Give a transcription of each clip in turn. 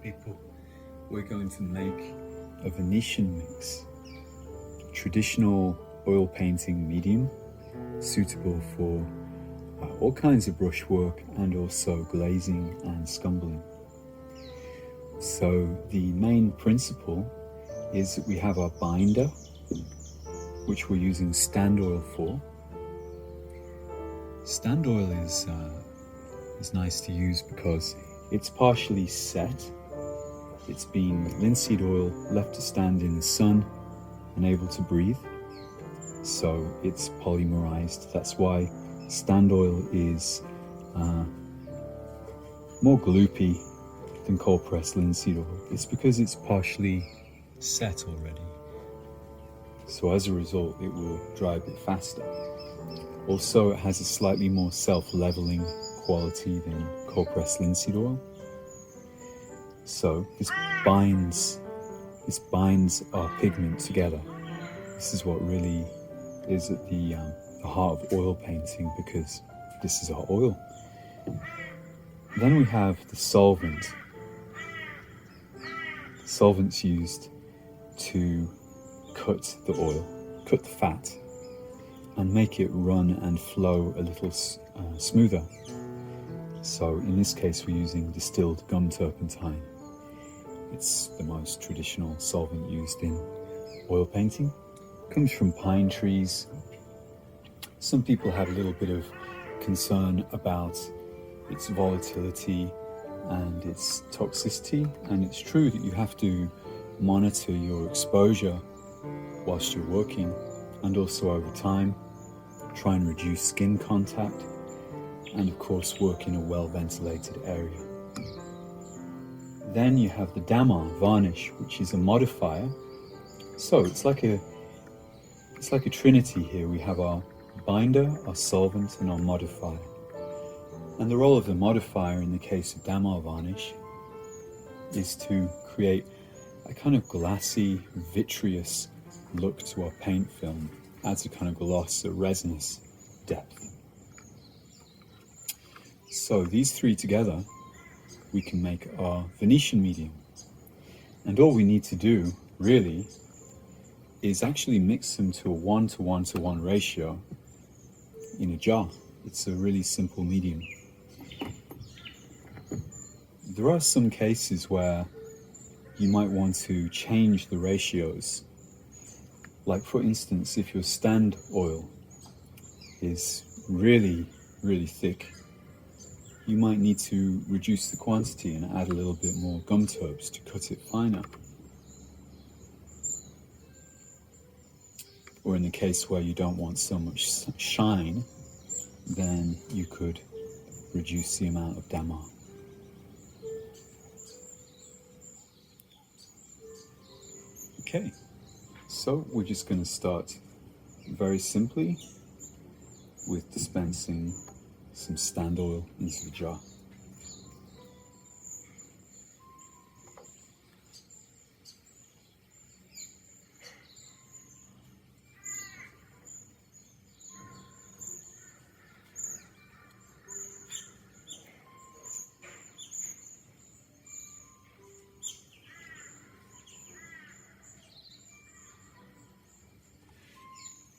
people, we're going to make a Venetian mix, traditional oil painting medium, suitable for all kinds of brushwork and also glazing and scumbling. So the main principle is that we have our binder, which we're using stand oil for. Stand oil is nice to use because it's partially set. It's been linseed oil left to stand in the sun and able to breathe. So it's polymerized. That's why stand oil is more gloopy than cold pressed linseed oil. It's because it's partially set already. So as a result, it will dry a bit faster. Also, it has a slightly more self-leveling quality than cold pressed linseed oil. So this binds our pigment together. This is what really is at the heart of oil painting, because this is our oil. Then we have the solvent. The solvent's used to cut the oil, cut the fat, and make it run and flow a little smoother. So in this case, we're using distilled gum turpentine. It's the most traditional solvent used in oil painting. It comes from pine trees. Some people have a little bit of concern about its volatility and its toxicity, and it's true that you have to monitor your exposure whilst you're working, and also over time try and reduce skin contact, and of course work in a well-ventilated area. Then you have the damar varnish, which is a modifier. So it's like a trinity here. We have our binder, our solvent, and our modifier. And the role of the modifier in the case of damar varnish is to create a kind of glassy, vitreous look to our paint film. Adds a kind of gloss, a resinous depth. So these three together, we can make our Venetian medium. And all we need to do, really, is actually mix them to a 1:1:1 ratio in a jar. It's a really simple medium. There are some cases where you might want to change the ratios. Like for instance, if your stand oil is really, really thick, you might need to reduce the quantity and add a little bit more gum turps to cut it finer. Or in the case where you don't want so much shine, then you could reduce the amount of damar. Okay, so we're just going to start very simply with dispensing some stand oil into the jar.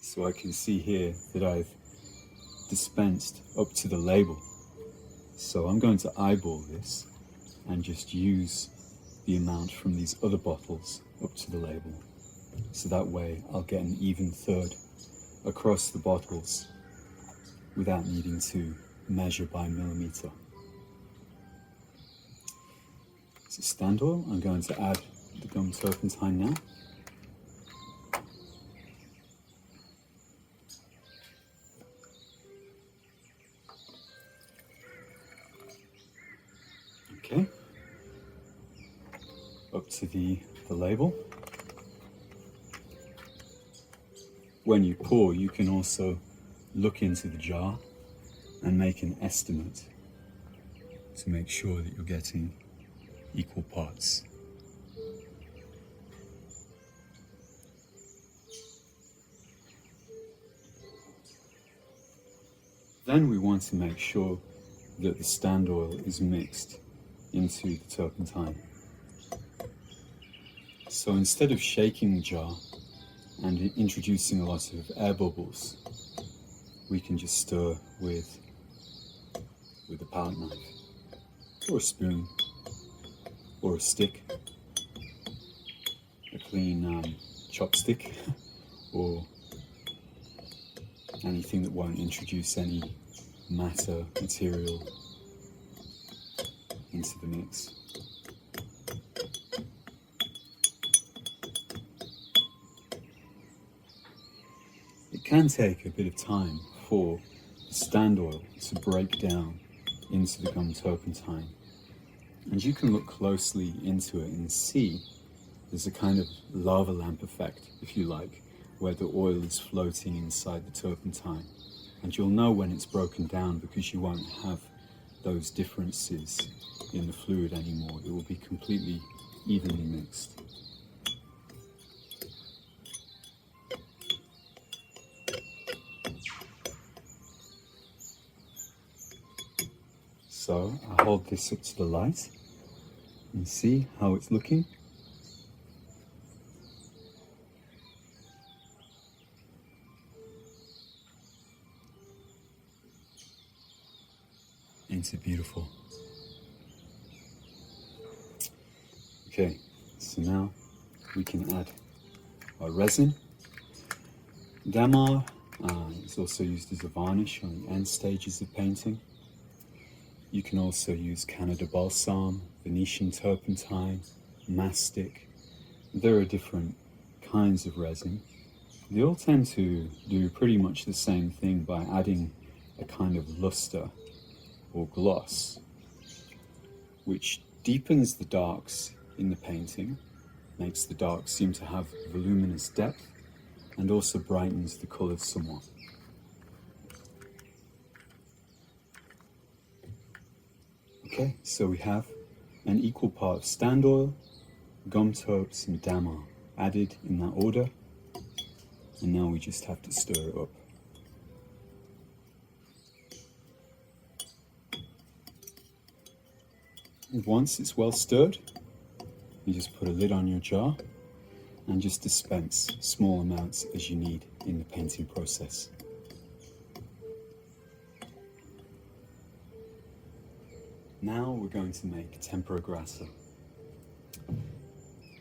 So I can see here that I've dispensed up to the label. So I'm going to eyeball this and just use the amount from these other bottles up to the label. So that way I'll get an even third across the bottles without needing to measure by millimeter. So stand oil, I'm going to add the gum turpentine now. Okay, up to the label. When you pour, you can also look into the jar and make an estimate to make sure that you're getting equal parts. Then we want to make sure that the stand oil is mixed into the turpentine. So instead of shaking the jar and introducing a lot of air bubbles, we can just stir with a palette knife, or a spoon, or a stick, a clean chopstick, or anything that won't introduce any matter material into the mix. It can take a bit of time for the stand oil to break down into the gum turpentine, and you can look closely into it and see there's a kind of lava lamp effect, if you like, where the oil is floating inside the turpentine, and you'll know when it's broken down because you won't have those differences in the fluid anymore. It will be completely evenly mixed. So I hold this up to the light and see how it's looking. Ain't it beautiful? Okay, so now we can add our resin. Damar is also used as a varnish on the end stages of painting. You can also use Canada balsam, Venetian turpentine, mastic. There are different kinds of resin. They all tend to do pretty much the same thing by adding a kind of luster or gloss, which deepens the darks in the painting, makes the darks seem to have voluminous depth, and also brightens the colours somewhat. Okay, so we have an equal part of stand oil, gum turps and damar added in that order, and now we just have to stir it up. And once it's well stirred, you just put a lid on your jar and just dispense small amounts as you need in the painting process. Now we're going to make tempera grassa.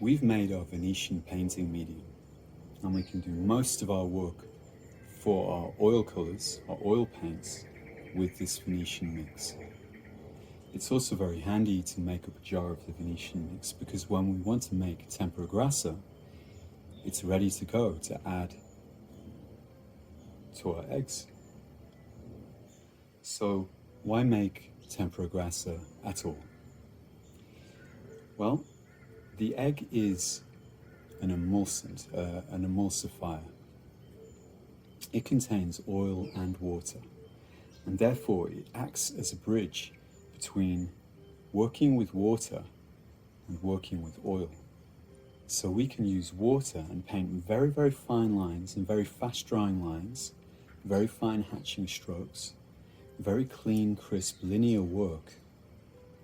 We've made our Venetian painting medium, and we can do most of our work for our oil colours, our oil paints, with this Venetian mix. It's also very handy to make up a jar of the Venetian mix, because when we want to make tempera grassa, it's ready to go to add to our eggs. So why make tempera grassa at all? Well, the egg is an emulsant, an emulsifier. It contains oil and water, and therefore it acts as a bridge between working with water and working with oil. So we can use water and paint very, very fine lines and very fast drying lines, very fine hatching strokes, very clean, crisp, linear work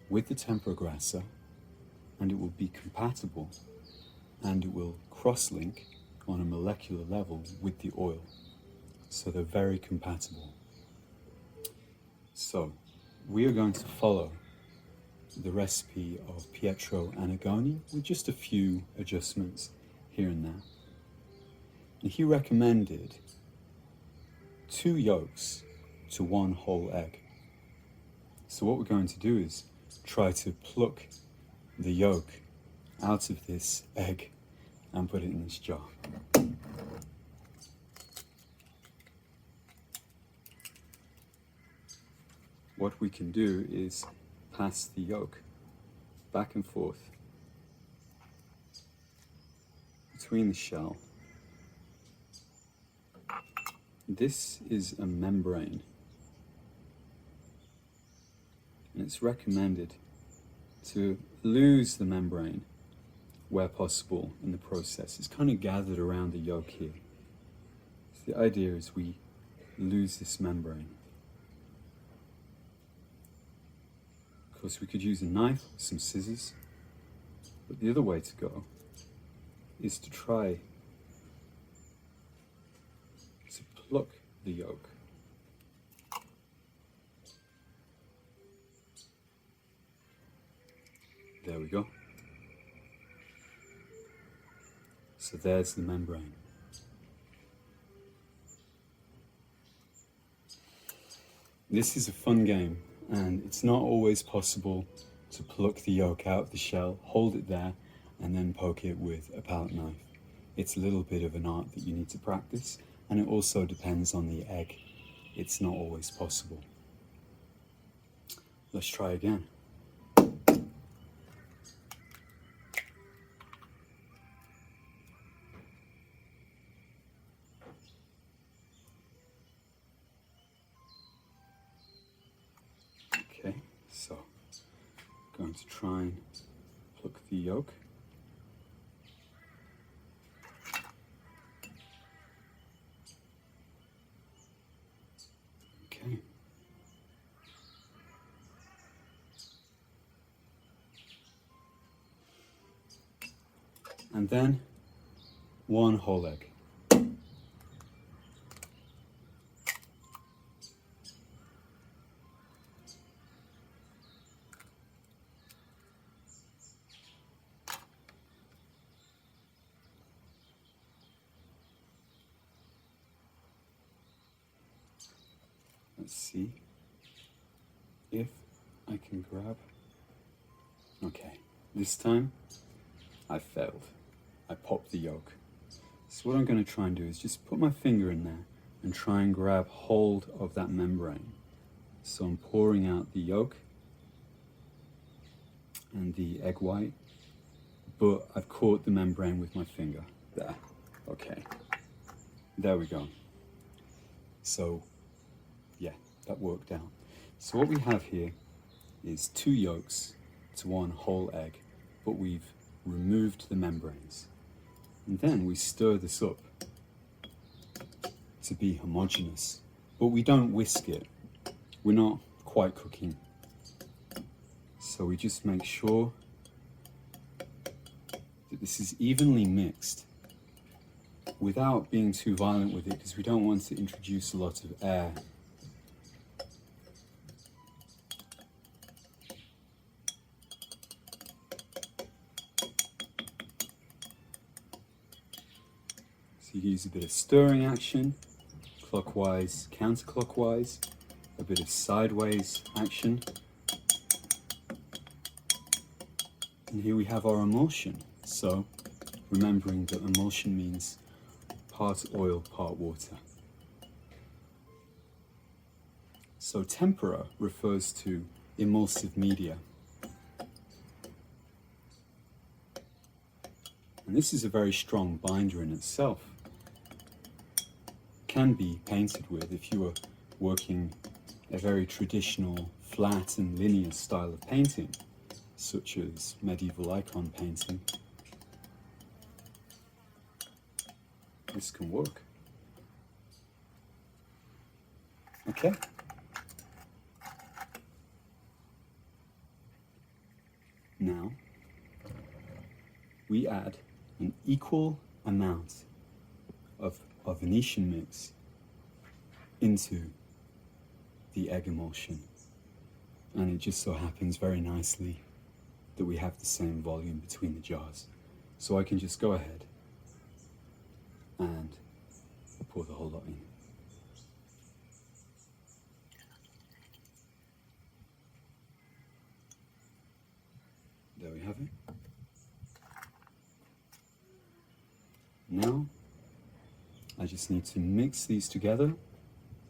with the tempera grassa, and it will be compatible and it will cross-link on a molecular level with the oil. So they're very compatible. So we are going to follow the recipe of Pietro Annigoni with just a few adjustments here and there. And he recommended 2 yolks to 1 whole egg. So what we're going to do is try to pluck the yolk out of this egg and put it in this jar. What we can do is pass the yolk back and forth between the shell. This is a membrane, and it's recommended to lose the membrane where possible in the process. It's kind of gathered around the yolk here. So the idea is we lose this membrane. Of course, we could use a knife or some scissors, but the other way to go is to try to pluck the yolk. There we go. So there's the membrane. This is a fun game, and it's not always possible to pluck the yolk out of the shell, hold it there, and then poke it with a palette knife. It's a little bit of an art that you need to practice, and it also depends on the egg. It's not always possible. Let's try again. Okay, so I'm going to try and pluck the yolk. Okay. And then one whole egg. Let's see if I can grab. Okay, this time I failed. I popped the yolk. So what I'm going to try and do is just put my finger in there and try and grab hold of that membrane. So I'm pouring out the yolk and the egg white, but I've caught the membrane with my finger. There. Okay. There we go. So yeah, that worked out. So what we have here is 2 yolks to 1 whole egg, but we've removed the membranes. And then we stir this up to be homogeneous, but we don't whisk it. We're not quite cooking. So we just make sure that this is evenly mixed without being too violent with it, because we don't want to introduce a lot of air. So you use a bit of stirring action, clockwise, counterclockwise, a bit of sideways action. And here we have our emulsion. So remembering that emulsion means part oil, part water. So tempera refers to emulsive media. And this is a very strong binder in itself. Can be painted with if you were working a very traditional flat and linear style of painting, such as medieval icon painting. This can work. Okay. Now we add an equal amount of our Venetian mix into the egg emulsion, and it just so happens very nicely that we have the same volume between the jars. So I can just go ahead and pour the whole lot in. There we have it. Now I just need to mix these together.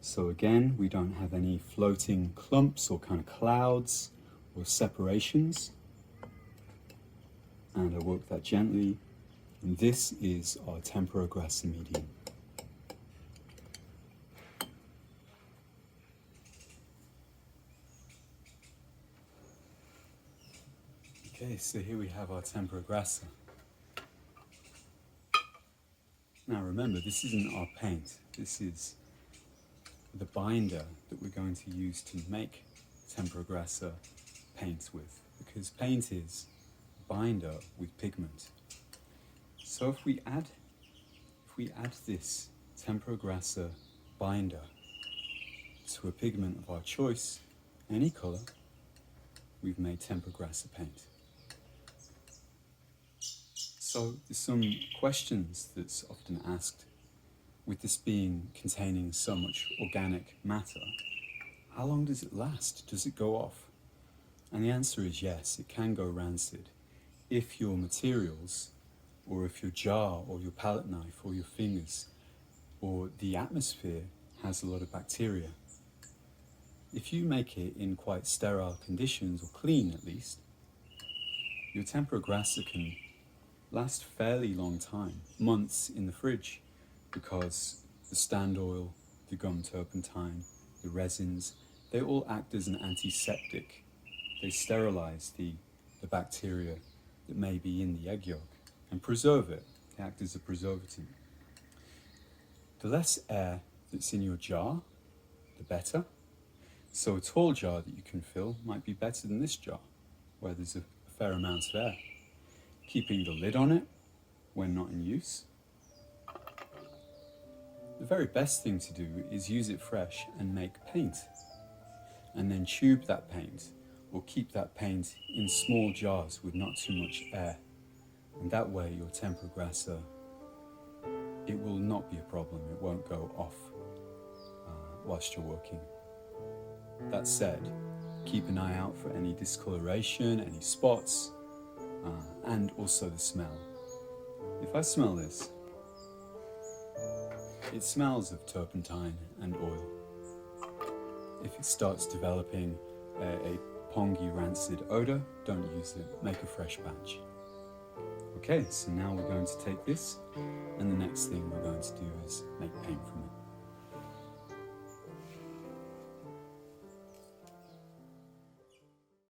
So again, we don't have any floating clumps or kind of clouds or separations. And I work that gently. And this is our tempera grassa medium. Okay, so here we have our tempera grassa. Now remember, this isn't our paint. This is the binder that we're going to use to make tempera grassa paint with, because paint is binder with pigment. So if we add this Tempera Grassa binder to a pigment of our choice, any colour, we've made Tempera Grassa paint. So there's some questions that's often asked, with this being containing so much organic matter, how long does it last? Does it go off? And the answer is yes, it can go rancid if your materials, or if your jar or your palette knife or your fingers or the atmosphere has a lot of bacteria. If you make it in quite sterile conditions, or clean at least, your Tempera Grassa can last a fairly long time, months in the fridge, because the stand oil, the gum turpentine, the resins, they all act as an antiseptic. They sterilize the bacteria that may be in the egg yolk and preserve it. They act as a preservative. The less air that's in your jar, the better. So a tall jar that you can fill might be better than this jar, where there's a fair amount of air. Keeping the lid on it when not in use. The very best thing to do is use it fresh and make paint, and then tube that paint, or keep that paint in small jars with not too much air, and that way your Tempera Grassa, it will not be a problem. It won't go off whilst you're working. That said, keep an eye out for any discoloration, any spots, and also the smell. If I smell this, it smells of turpentine and oil. If it starts developing a pongy, rancid odor, don't use it. Make a fresh batch. Okay, so now we're going to take this, and the next thing we're going to do is make paint from it.